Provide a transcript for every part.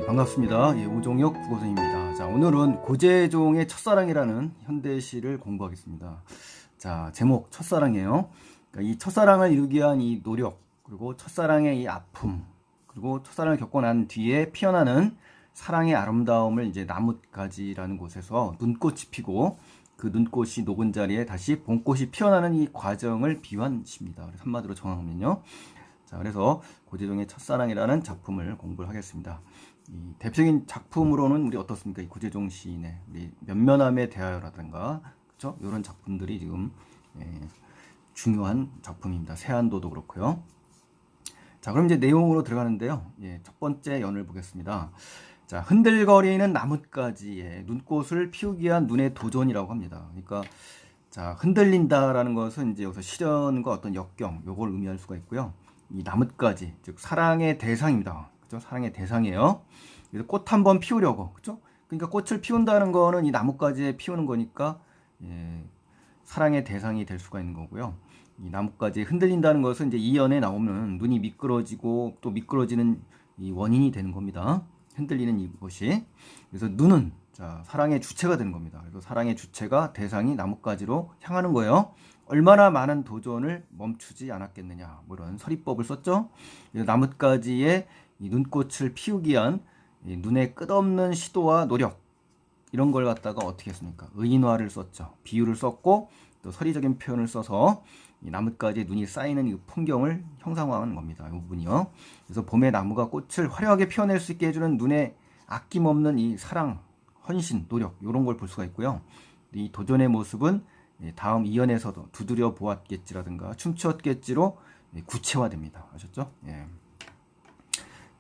반갑습니다. 오종혁 국어선생님입니다. 자, 오늘은 고재종의 첫사랑이라는 현대시를 공부하겠습니다. 자, 제목 첫사랑이에요. 그러니까 이 첫사랑을 이루기 위한 이 노력, 그리고 첫사랑의 이 아픔, 그리고 첫사랑을 겪고 난 뒤에 피어나는 사랑의 아름다움을 이제 나뭇가지라는 곳에서 눈꽃이 피고 그 눈꽃이 녹은 자리에 다시 봄꽃이 피어나는 이 과정을 비유한 시입니다. 그래서 한마디로 정하면요. 자, 그래서 고재종의 첫사랑이라는 작품을 공부를 하겠습니다. 이 대표적인 작품으로는 우리 어떻습니까? 이 고재종 시인의 우리 면면함에 대하여라든가, 그렇죠? 이런 작품들이 지금 중요한 작품입니다. 세안도도 그렇고요. 자, 그럼 이제 내용으로 들어가는데요. 첫 번째 연을 보겠습니다. 자, 흔들거리는 나뭇가지에 눈꽃을 피우기 위한 눈의 도전이라고 합니다. 그러니까 자, 흔들린다라는 것은 이제 여기서 시련과 어떤 역경, 요걸 의미할 수가 있고요. 이 나뭇가지, 즉 사랑의 대상입니다. 그죠? 사랑의 대상이에요. 그래서 꽃 한번 피우려고, 그죠? 그러니까 꽃을 피운다는 거는 이 나뭇가지에 피우는 거니까 사랑의 대상이 될 수가 있는 거고요. 이 나뭇가지에 흔들린다는 것은 이제 이 연에 나오면 눈이 미끄러지고 또 미끄러지는 이 원인이 되는 겁니다. 흔들리는 이것이. 그래서 눈은 자, 사랑의 주체가 되는 겁니다. 그래서 사랑의 주체가 대상이 나뭇가지로 향하는 거예요. 얼마나 많은 도전을 멈추지 않았겠느냐, 뭐 이런 서리법을 썼죠. 나뭇가지에 이 눈꽃을 피우기 위한 이 눈에 끝없는 시도와 노력, 이런 걸 갖다가 어떻게 했습니까? 의인화를 썼죠. 비유를 썼고 또 서리적인 표현을 써서 이 나뭇가지에 눈이 쌓이는 이 풍경을 형상화하는 겁니다. 이 부분이요. 그래서 봄의 나무가 꽃을 화려하게 피워낼 수 있게 해주는 눈에 아낌없는 이 사랑, 헌신, 노력, 이런 걸 볼 수가 있고요. 이 도전의 모습은 다음 2연에서도 두드려 보았겠지라든가 춤추었겠지로 구체화됩니다. 아셨죠? 예.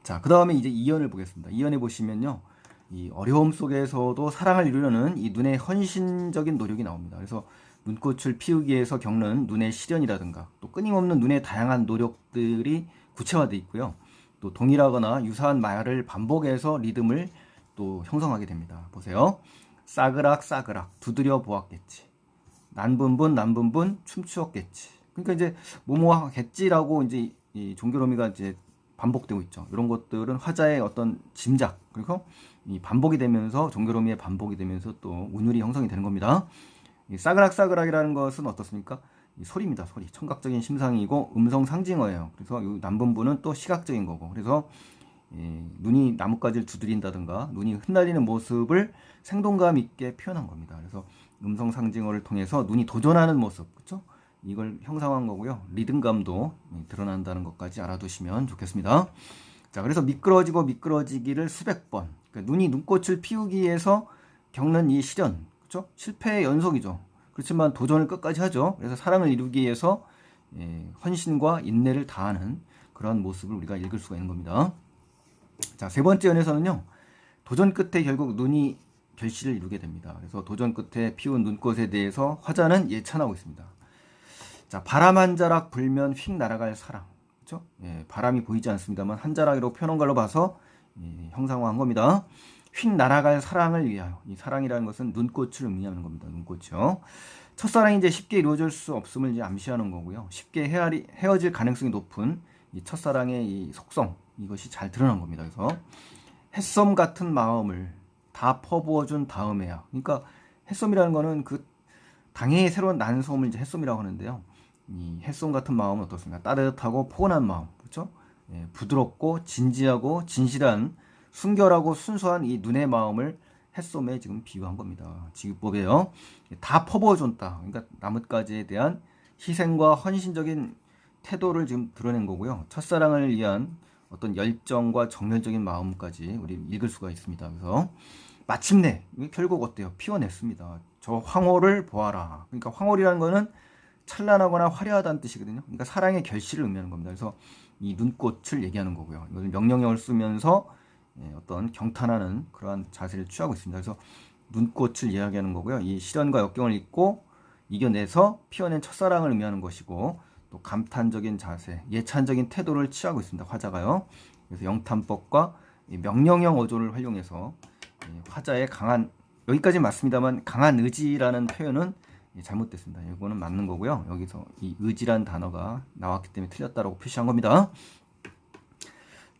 자, 그 다음에 이제 2연을 보겠습니다. 2연에 보시면요, 이 어려움 속에서도 사랑을 이루려는 이 눈의 헌신적인 노력이 나옵니다. 그래서 눈꽃을 피우기 위해서 겪는 눈의 시련이라든가 또 끊임없는 눈의 다양한 노력들이 구체화되어 있고요. 또 동일하거나 유사한 말을 반복해서 리듬을 또 형성하게 됩니다. 보세요. 싸그락 싸그락 두드려 보았겠지. 난분분 춤추었겠지. 그러니까 이제 뭐뭐 하겠지라고 이제 이 종교로미가 이제 반복되고 있죠. 이런 것들은 화자의 어떤 짐작, 그리고 이 반복이 되면서 종교로미의 반복이 되면서 또 운율이 형성이 되는 겁니다. 이 싸그락싸그락이라는 것은 어떻습니까? 이 소리입니다. 소리. 청각적인 심상이고 음성 상징어예요. 그래서 이 남분분은 또 시각적인 거고. 그래서 눈이 나뭇가지를 두드린다든가 눈이 흩날리는 모습을 생동감 있게 표현한 겁니다. 그래서 음성 상징어를 통해서 눈이 도전하는 모습, 그렇죠? 이걸 형상화한 거고요. 리듬감도 드러난다는 것까지 알아두시면 좋겠습니다. 자, 그래서 미끄러지고 미끄러지기를 수백 번. 그러니까 눈이 눈꽃을 피우기 위해서 겪는 이 시련, 그렇죠? 실패의 연속이죠. 그렇지만 도전을 끝까지 하죠. 그래서 사랑을 이루기 위해서 헌신과 인내를 다하는 그런 모습을 우리가 읽을 수가 있는 겁니다. 자, 세 번째 연에서는요, 도전 끝에 결국 눈이 결실을 이루게 됩니다. 그래서 도전 끝에 피운 눈꽃에 대해서 화자는 예찬하고 있습니다. 자, 바람 한 자락 불면 휙 날아갈 사랑. 그렇죠? 바람이 보이지 않습니다만 한 자락으로 펴놓은 걸로 봐서 형상화한 겁니다. 휙 날아갈 사랑을 위하여. 이 사랑이라는 것은 눈꽃을 의미하는 겁니다. 눈꽃이요. 첫사랑이 이제 쉽게 이루어질 수 없음을 이제 암시하는 거고요. 쉽게 헤어질 가능성이 높은 이 첫사랑의 이 속성, 이것이 잘 드러난 겁니다. 그래서 햇솜 같은 마음을 다 퍼부어준 다음에야. 그러니까 햇솜이라는 거는 그 당해의 새로운 난솜을 이제 햇솜이라고 하는데요. 이 햇솜 같은 마음은 어떻습니까? 따뜻하고 포근한 마음, 그렇죠? 부드럽고 진지하고 진실한 순결하고 순수한 이 눈의 마음을 햇솜에 지금 비유한 겁니다. 지급법이에요. 다 퍼부어줬다. 그러니까 나뭇가지에 대한 희생과 헌신적인 태도를 지금 드러낸 거고요. 첫사랑을 위한 어떤 열정과 정열적인 마음까지 우리 읽을 수가 있습니다. 그래서 마침내 결국 어때요? 피워냈습니다. 저 황홀을 보아라. 그러니까 황홀이라는 거는 찬란하거나 화려하다는 뜻이거든요. 그러니까 사랑의 결실을 의미하는 겁니다. 그래서 이 눈꽃을 얘기하는 거고요. 이것은 명령형을 쓰면서 어떤 경탄하는 그러한 자세를 취하고 있습니다. 그래서 눈꽃을 이야기하는 거고요. 이 시련과 역경을 잊고 이겨내서 피워낸 첫사랑을 의미하는 것이고, 또 감탄적인 자세, 예찬적인 태도를 취하고 있습니다. 화자가요. 그래서 영탄법과 명령형 어조를 활용해서 화자의 강한, 여기까지 맞습니다만 강한 의지라는 표현은 잘못됐습니다. 이거는 맞는 거고요. 여기서 이 의지란 단어가 나왔기 때문에 틀렸다라고 표시한 겁니다.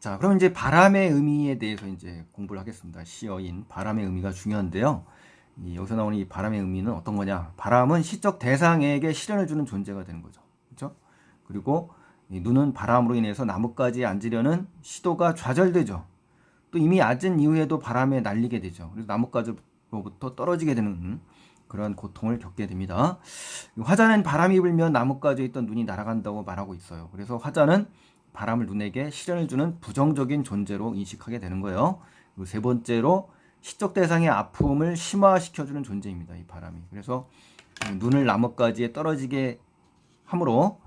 자, 그럼 이제 바람의 의미에 대해서 이제 공부를 하겠습니다. 시어인 바람의 의미가 중요한데요. 여기서 나오는 이 바람의 의미는 어떤 거냐? 바람은 시적 대상에게 시련을 주는 존재가 되는 거죠. 그렇죠? 그리고 이 눈은 바람으로 인해서 나뭇가지에 앉으려는 시도가 좌절되죠. 또 이미 앉은 이후에도 바람에 날리게 되죠. 그래서 나뭇가지로부터 떨어지게 되는 그런 고통을 겪게 됩니다. 화자는 바람이 불면 나뭇가지에 있던 눈이 날아간다고 말하고 있어요. 그래서 화자는 바람을 눈에게 시련을 주는 부정적인 존재로 인식하게 되는 거예요. 그리고 세 번째로 시적 대상의 아픔을 심화시켜주는 존재입니다. 이 바람이. 그래서 눈을 나뭇가지에 떨어지게 함으로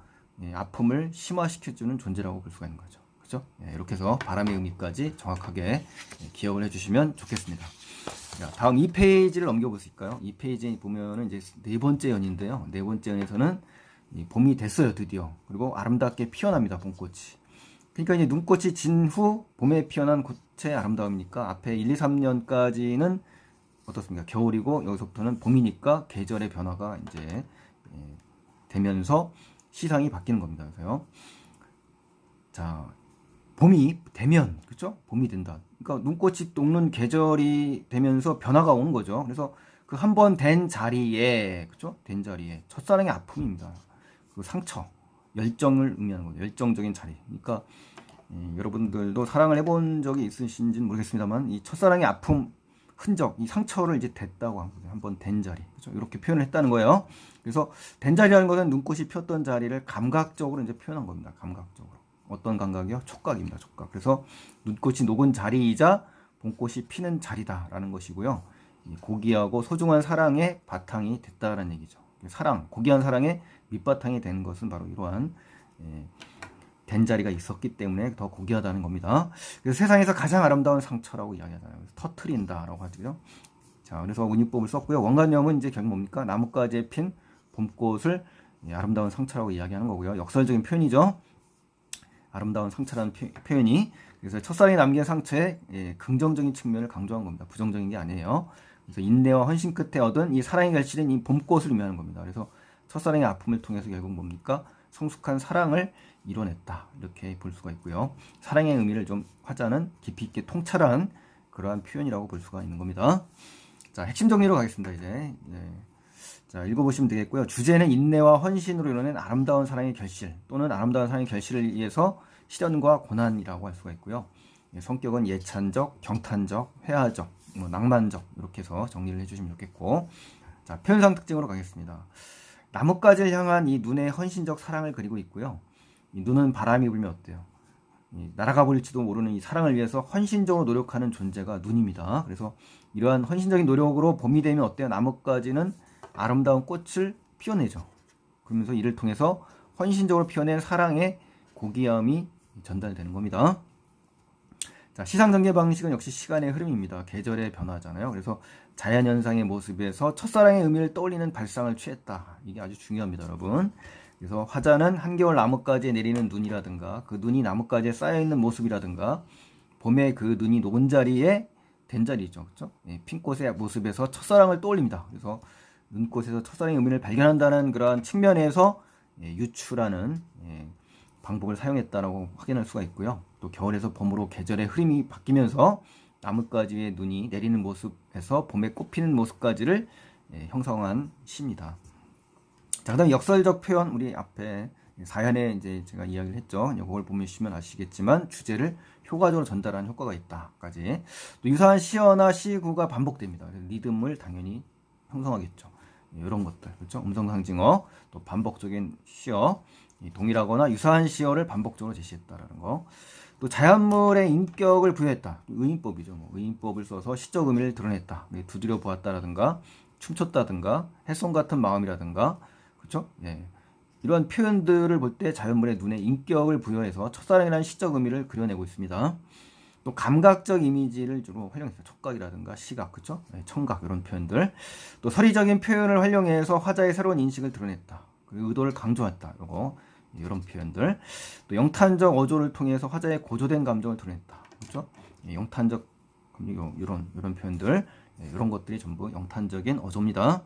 아픔을 심화시켜주는 존재라고 볼 수가 있는 거죠. 그렇죠? 이렇게 해서 바람의 의미까지 정확하게 기억을 해주시면 좋겠습니다. 자, 다음 2페이지를 넘겨보실까요? 2페이지에 보면은 이제 네 번째 연인데요. 네 번째 연에서는 봄이 됐어요, 드디어. 그리고 아름답게 피어납니다, 봄꽃이. 그러니까 이제 눈꽃이 진 후 봄에 피어난 꽃의 아름다움이니까 앞에 1, 2, 3년까지는 어떻습니까? 겨울이고 여기서부터는 봄이니까 계절의 변화가 이제 되면서 시상이 바뀌는 겁니다. 그래서요. 자, 봄이 되면, 그렇죠? 봄이 된다. 그러니까 눈꽃이 녹는 계절이 되면서 변화가 오는 거죠. 그래서 그 한 번 된 자리에, 그렇죠? 된 자리에 첫사랑의 아픔입니다. 그 상처, 열정을 의미하는 거죠. 열정적인 자리. 그러니까 여러분들도 사랑을 해본 적이 있으신지는 모르겠습니다만 이 첫사랑의 아픔, 흔적, 이 상처를 이제 댔다고 한 거죠. 한 번 된 자리. 그렇죠? 이렇게 표현을 했다는 거예요. 그래서 된 자리라는 것은 눈꽃이 폈던 자리를 감각적으로 이제 표현한 겁니다. 감각적으로. 어떤 감각이요? 촉각입니다. 촉각. 그래서 눈꽃이 녹은 자리이자 봄꽃이 피는 자리다라는 것이고요. 고귀하고 소중한 사랑의 바탕이 됐다라는 얘기죠. 사랑, 고귀한 사랑의 밑바탕이 된 것은 바로 이러한 된 자리가 있었기 때문에 더 고귀하다는 겁니다. 그래서 세상에서 가장 아름다운 상처라고 이야기하잖아요. 터트린다라고 하죠. 자, 그래서 운이법을 썼고요. 원관념은 이제 결국 뭡니까? 나뭇가지에 핀 봄꽃을 아름다운 상처라고 이야기하는 거고요. 역설적인 표현이죠. 아름다운 상처라는 표현이. 그래서 첫사랑이 남긴 상처의 긍정적인 측면을 강조한 겁니다. 부정적인 게 아니에요. 그래서 인내와 헌신 끝에 얻은 이 사랑의 결실은 이 봄꽃을 의미하는 겁니다. 그래서 첫사랑의 아픔을 통해서 결국 뭡니까? 성숙한 사랑을 이뤄냈다. 이렇게 볼 수가 있고요. 사랑의 의미를 좀 화자는 깊이 있게 통찰한 그러한 표현이라고 볼 수가 있는 겁니다. 자, 핵심 정리로 가겠습니다. 이제. 자, 읽어보시면 되겠고요. 주제는 인내와 헌신으로 이뤄낸 아름다운 사랑의 결실 또는 아름다운 사랑의 결실을 위해서 시련과 고난이라고 할 수가 있고요. 성격은 예찬적, 경탄적, 회화적, 낭만적 이렇게 해서 정리를 해주시면 좋겠고, 자, 표현상 특징으로 가겠습니다. 나뭇가지를 향한 이 눈의 헌신적 사랑을 그리고 있고요. 이 눈은 바람이 불면 어때요? 날아가 버릴지도 모르는 이 사랑을 위해서 헌신적으로 노력하는 존재가 눈입니다. 그래서 이러한 헌신적인 노력으로 봄이 되면 어때요? 나뭇가지는 아름다운 꽃을 피워내죠. 그러면서 이를 통해서 헌신적으로 피워낸 사랑의 고귀함이 전달되는 겁니다. 자, 시상 전개 방식은 역시 시간의 흐름입니다. 계절의 변화잖아요. 그래서 자연현상의 모습에서 첫사랑의 의미를 떠올리는 발상을 취했다. 이게 아주 중요합니다, 여러분. 그래서 화자는 한겨울 나뭇가지에 내리는 눈이라든가 그 눈이 나뭇가지에 쌓여있는 모습이라든가 봄에 그 눈이 녹은 자리에 된 자리죠. 그렇죠? 핀꽃의 모습에서 첫사랑을 떠올립니다. 그래서 눈꽃에서 첫사랑의 의미를 발견한다는 그러한 측면에서 유추라는 방법을 사용했다라고 확인할 수가 있고요. 또 겨울에서 봄으로 계절의 흐름이 바뀌면서 나뭇가지 위에 눈이 내리는 모습에서 봄에 꽃피는 모습까지를 형성한 시입니다. 자, 그다음 역설적 표현, 우리 앞에 사연에 이제 제가 이야기를 했죠. 이걸 보시면 아시겠지만 주제를 효과적으로 전달하는 효과가 있다까지. 또 유사한 시어나 시구가 반복됩니다. 리듬을 당연히 형성하겠죠. 이런 것들, 그렇죠? 음성상징어, 또 반복적인 시어, 동일하거나 유사한 시어를 반복적으로 제시했다라는 거. 또 자연물의 인격을 부여했다. 의인법이죠. 의인법을 써서 시적 의미를 드러냈다. 두드려 보았다라든가, 춤췄다든가, 햇솜 같은 마음이라든가, 그렇죠? 이러한 표현들을 볼 때 자연물의 눈에 인격을 부여해서 첫사랑이라는 시적 의미를 그려내고 있습니다. 또 감각적 이미지를 주로 활용했어요. 촉각이라든가 시각, 그렇죠? 청각 이런 표현들. 또 서리적인 표현을 활용해서 화자의 새로운 인식을 드러냈다. 그리고 의도를 강조했다. 이런 표현들. 또 영탄적 어조를 통해서 화자의 고조된 감정을 드러냈다. 그렇죠? 영탄적 이런 표현들, 이런 것들이 전부 영탄적인 어조입니다.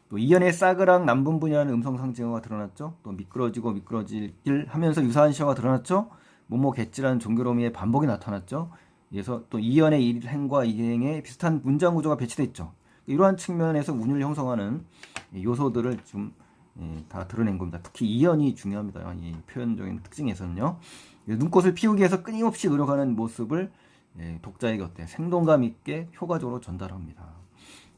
또 이연의 싸그락 남분분이라는 음성 상징어가 드러났죠. 또 미끄러지고 미끄러질 하면서 유사한 시어가 드러났죠. 뭐뭐 겠지라는 종교로미의 반복이 나타났죠. 그래서 또 이연의 일행과 이행의 비슷한 문장 구조가 배치되어 있죠. 이러한 측면에서 운율을 형성하는 요소들을 좀 다 드러낸 겁니다. 특히 이연이 중요합니다. 이 표현적인 특징에서는요. 눈꽃을 피우기 위해서 끊임없이 노력하는 모습을 독자에게 어때 생동감 있게 효과적으로 전달합니다.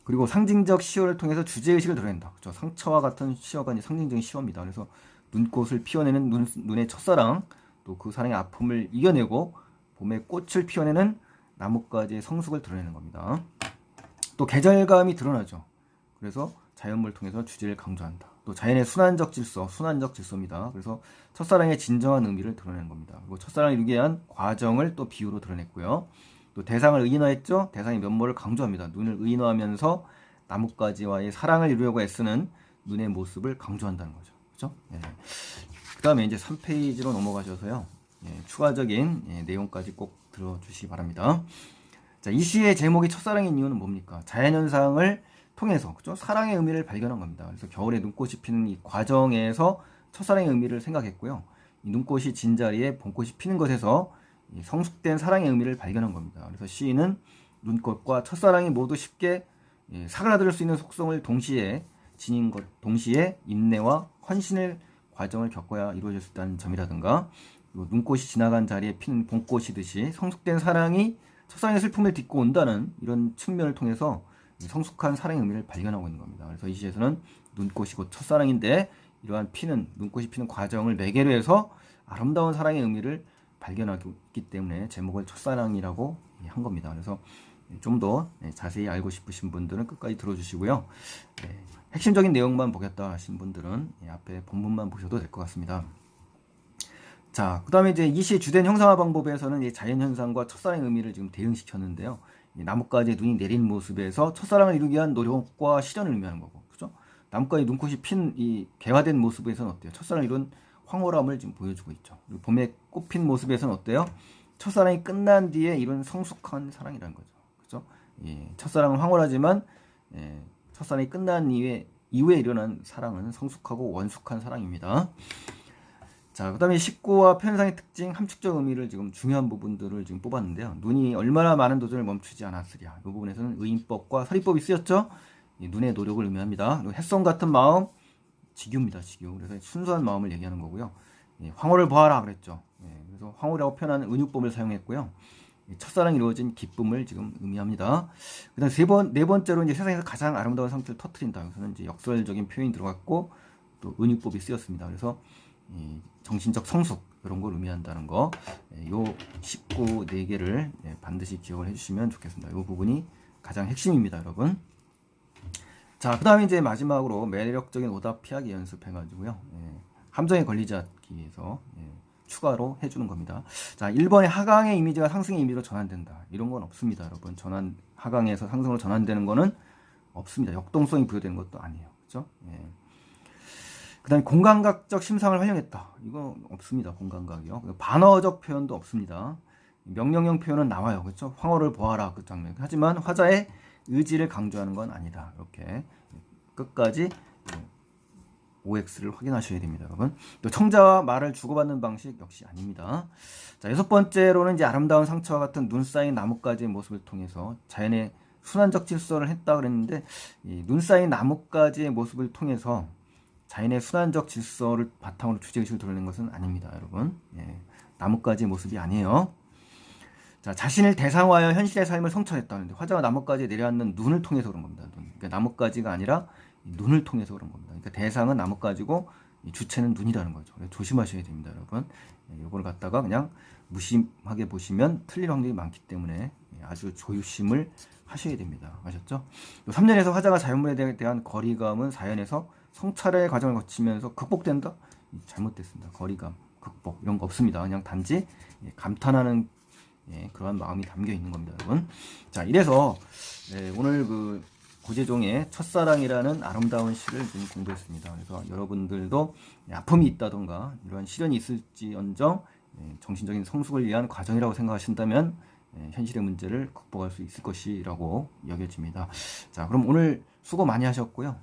그리고 상징적 시어를 통해서 주제의식을 드러낸다. 그렇죠? 상처와 같은 시어가 상징적인 시어입니다. 그래서 눈꽃을 피워내는 눈의 첫사랑, 또 그 사랑의 아픔을 이겨내고 봄에 꽃을 피워내는 나뭇가지의 성숙을 드러내는 겁니다. 또 계절감이 드러나죠. 그래서 자연물을 통해서 주제를 강조한다. 또 자연의 순환적 질서입니다. 그래서 첫사랑의 진정한 의미를 드러내는 겁니다. 그리고 첫사랑을 이루기 위한 과정을 또 비유로 드러냈고요. 또 대상을 의인화했죠. 대상의 면모를 강조합니다. 눈을 의인화하면서 나뭇가지와의 사랑을 이루려고 애쓰는 눈의 모습을 강조한다는 거죠. 그렇죠? 그 다음에 이제 3페이지로 넘어가셔서요. 추가적인 내용까지 꼭 들어주시기 바랍니다. 자, 이 시의 제목이 첫사랑인 이유는 뭡니까? 자연현상을 통해서 그죠? 사랑의 의미를 발견한 겁니다. 그래서 겨울에 눈꽃이 피는 이 과정에서 첫사랑의 의미를 생각했고요. 이 눈꽃이 진 자리에 봄꽃이 피는 것에서 성숙된 사랑의 의미를 발견한 겁니다. 그래서 시인은 눈꽃과 첫사랑이 모두 쉽게 사그라들 수 있는 속성을 동시에 지닌 것, 동시에 인내와 헌신의 과정을 겪어야 이루어질 수 있다는 점이라든가, 눈꽃이 지나간 자리에 피는 봄꽃이듯이 성숙된 사랑이 첫사랑의 슬픔을 딛고 온다는 이런 측면을 통해서 성숙한 사랑의 의미를 발견하고 있는 겁니다. 그래서 이 시에서는 눈꽃이 곧 첫사랑인데 이러한 눈꽃이 피는 과정을 매개로 해서 아름다운 사랑의 의미를 발견하고 있기 때문에 제목을 첫사랑이라고 한 겁니다. 그래서 좀 더 자세히 알고 싶으신 분들은 끝까지 들어주시고요. 핵심적인 내용만 보겠다 하신 분들은 앞에 본문만 보셔도 될 것 같습니다. 자, 그 다음에 이제 이 시의 주된 형상화 방법에서는 자연현상과 첫사랑의 의미를 지금 대응시켰는데요. 나뭇가지에 눈이 내린 모습에서 첫사랑을 이루기 위한 노력과 실현을 의미하는 거고, 그죠? 나뭇가지 눈꽃이 핀 이 개화된 모습에서는 어때요? 첫사랑을 이룬 황홀함을 지금 보여주고 있죠. 그리고 봄에 꽃핀 모습에서는 어때요? 첫사랑이 끝난 뒤에 이룬 성숙한 사랑이라는 거죠. 그죠? 첫사랑은 황홀하지만 첫사랑이 끝난 이후에 일어난 사랑은 성숙하고 원숙한 사랑입니다. 자, 그 다음에 19와 편상의 특징, 함축적 의미를 지금 중요한 부분들을 지금 뽑았는데요. 눈이 얼마나 많은 도전을 멈추지 않았으랴. 이 부분에서는 의인법과 서리법이 쓰였죠. 눈의 노력을 의미합니다. 그리고 햇성 같은 마음, 직유입니다. 직유. 그래서 순수한 마음을 얘기하는 거고요. 황홀을 보아라 그랬죠. 그래서 황홀이라고 표현하는 은유법을 사용했고요. 첫사랑이 이루어진 기쁨을 지금 의미합니다. 그 다음 네 번째로 이제 세상에서 가장 아름다운 상처를 터뜨린다. 여기서는 이제 역설적인 표현이 들어갔고 또 은유법이 쓰였습니다. 그래서 정신적 성숙 이런 걸 의미한다는 거, 요 19 4개를 반드시 기억을 해주시면 좋겠습니다. 이 부분이 가장 핵심입니다, 여러분. 자, 그 다음에 이제 마지막으로 매력적인 오답 피하기 연습해가지고요. 함정에 걸리지 않기 위해서 추가로 해주는 겁니다. 자, 1번에 하강의 이미지가 상승의 이미지로 전환된다. 이런 건 없습니다, 여러분. 하강에서 상승으로 전환되는 거는 없습니다. 역동성이 부여되는 것도 아니에요. 그죠? 그 다음에 공감각적 심상을 활용했다. 이거 없습니다. 공감각이요. 반어적 표현도 없습니다. 명령형 표현은 나와요. 그렇죠? 황홀을 보아라 그 장면. 하지만 화자의 의지를 강조하는 건 아니다. 이렇게 끝까지 OX를 확인하셔야 됩니다, 여러분. 또 청자와 말을 주고받는 방식 역시 아닙니다. 자, 6번째로는 이제 아름다운 상처와 같은 눈 쌓인 나뭇가지의 모습을 통해서 자연의 순환적 질서를 했다 그랬는데, 이 눈 쌓인 나뭇가지의 모습을 통해서 자연의 순환적 질서를 바탕으로 주제의식을 드러낸 것은 아닙니다, 여러분. 나뭇가지의 모습이 아니에요. 자, 자신을 대상화하여 현실의 삶을 성찰했다는데 화자가 나뭇가지에 내려앉는 눈을 통해서 그런 겁니다. 그러니까 나뭇가지가 아니라 눈을 통해서 그런 겁니다. 그러니까 대상은 나뭇가지고 주체는 눈이라는 거죠. 조심하셔야 됩니다, 여러분. 이걸 갖다가 그냥 무심하게 보시면 틀릴 확률이 많기 때문에 아주 조심을 하셔야 됩니다. 아셨죠? 3년에서 화자가 자연물에 대한 거리감은 자연에서 성찰의 과정을 거치면서 극복된다? 잘못됐습니다. 거리감, 극복 이런 거 없습니다. 그냥 단지 감탄하는 그러한 마음이 담겨 있는 겁니다, 여러분. 자, 이래서 오늘 그 고재종의 첫사랑이라는 아름다운 시를 좀 공부했습니다. 그래서 여러분들도 아픔이 있다던가 이러한 시련이 있을지언정 정신적인 성숙을 위한 과정이라고 생각하신다면 현실의 문제를 극복할 수 있을 것이라고 여겨집니다. 자, 그럼 오늘 수고 많이 하셨고요.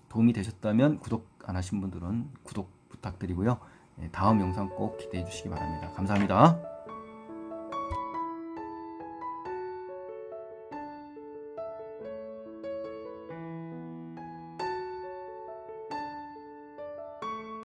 도움이 되셨다면 구독 안 하신 분들은 구독 부탁드리고요. 다음 영상 꼭 기대해 주시기 바랍니다. 감사합니다.